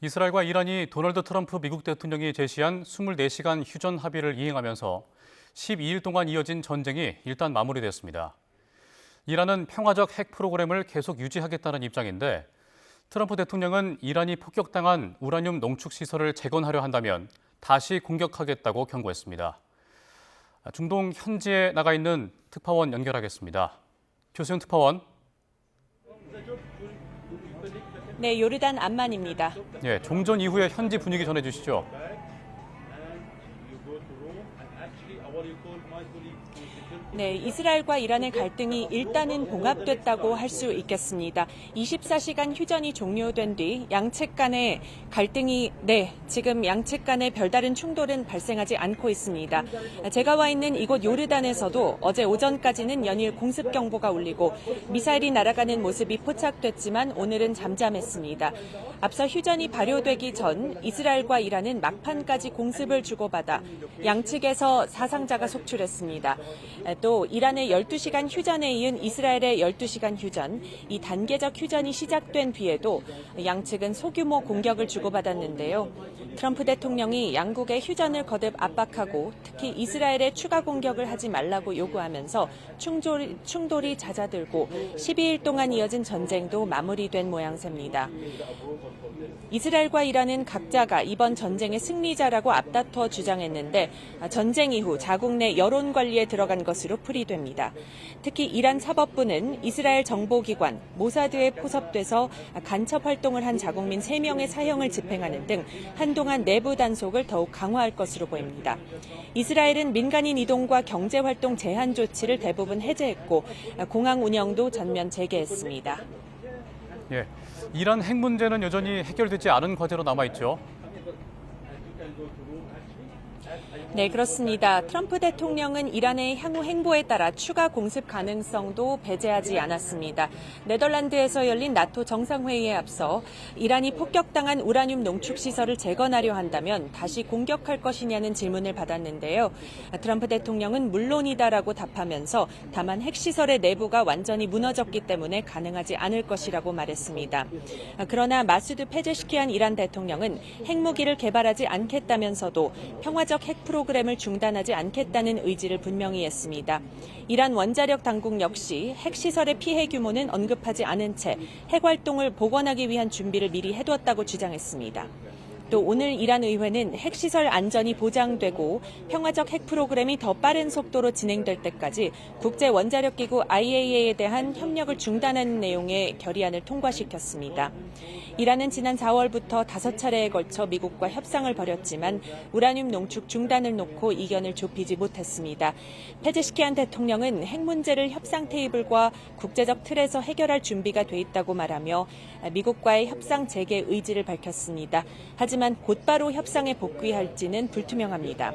이스라엘과 이란이 도널드 트럼프 미국 대통령이 제시한 24시간 휴전 합의를 이행하면서 12일 동안 이어진 전쟁이 일단 마무리됐습니다. 이란은 평화적 핵 프로그램을 계속 유지하겠다는 입장인데 트럼프 대통령은 이란이 폭격당한 우라늄 농축 시설을 재건하려 한다면 다시 공격하겠다고 경고했습니다. 중동 현지에 나가 있는 특파원 연결하겠습니다. 조수연 특파원. 네, 요르단 암만입니다. 예, 종전 이후의 현지 분위기 전해주시죠. 네, 이스라엘과 이란의 갈등이 일단은 봉합됐다고 할 수 있겠습니다. 24시간 휴전이 종료된 뒤 양측 간의 갈등이 지금 양측 간의 별다른 충돌은 발생하지 않고 있습니다. 제가 와 있는 이곳 요르단에서도 어제 오전까지는 연일 공습 경보가 울리고 미사일이 날아가는 모습이 포착됐지만 오늘은 잠잠했습니다. 앞서 휴전이 발효되기 전 이스라엘과 이란은 막판까지 공습을 주고받아 양측에서 사상자가 속출했습니다. 또 이란의 12시간 휴전에 이은 이스라엘의 12시간 휴전, 이 단계적 휴전이 시작된 뒤에도 양측은 소규모 공격을 주고받았는데요. 트럼프 대통령이 양국의 휴전을 거듭 압박하고 특히 이스라엘에 추가 공격을 하지 말라고 요구하면서 충돌이 잦아들고 12일 동안 이어진 전쟁도 마무리된 모양새입니다. 이스라엘과 이란은 각자가 이번 전쟁의 승리자라고 앞다퉈 주장했는데 전쟁 이후 자국 내 여론 관리에 들어간 것으로 풀이됩니다. 특히 이란 사법부는 이스라엘 정보기관 모사드에 포섭돼서 간첩 활동을 한 자국민 3명의 사형을 집행하는 등 한동안 내부 단속을 더욱 강화할 것으로 보입니다. 이스라엘은 민간인 이동과 경제활동 제한 조치를 대부분 해제했고 공항 운영도 전면 재개했습니다. 예, 이란 핵 문제는 여전히 해결되지 않은 과제로 남아있죠. 네, 그렇습니다. 트럼프 대통령은 이란의 향후 행보에 따라 추가 공습 가능성도 배제하지 않았습니다. 네덜란드에서 열린 나토 정상회의에 앞서 이란이 폭격당한 우라늄 농축 시설을 재건하려 한다면 다시 공격할 것이냐는 질문을 받았는데요. 트럼프 대통령은 물론이다라고 답하면서 다만 핵시설의 내부가 완전히 무너졌기 때문에 가능하지 않을 것이라고 말했습니다. 그러나 마수드 페제시키안 이란 대통령은 핵무기를 개발하지 않겠다면서도 평화적 핵 프로그램을 중단하지 않겠다는 의지를 분명히 했습니다. 이란 원자력 당국 역시 핵시설의 피해 규모는 언급하지 않은 채 핵활동을 복원하기 위한 준비를 미리 해두었다고 주장했습니다. 또 오늘 이란 의회는 핵시설 안전이 보장되고 평화적 핵 프로그램이 더 빠른 속도로 진행될 때까지 국제원자력기구 IAEA에 대한 협력을 중단하는 내용의 결의안을 통과시켰습니다. 이란은 지난 4월부터 5차례에 걸쳐 미국과 협상을 벌였지만 우라늄 농축 중단을 놓고 이견을 좁히지 못했습니다. 페제시키안 대통령은 핵 문제를 협상 테이블과 국제적 틀에서 해결할 준비가 돼 있다고 말하며 미국과의 협상 재개 의지를 밝혔습니다. 하지만 곧바로 협상에 복귀할지는 불투명합니다.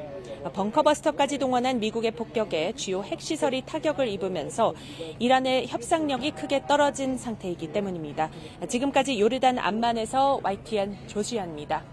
벙커버스터까지 동원한 미국의 폭격에 주요 핵시설이 타격을 입으면서 이란의 협상력이 크게 떨어진 상태이기 때문입니다. 지금까지 요르단 암만에서 YTN 조수연입니다.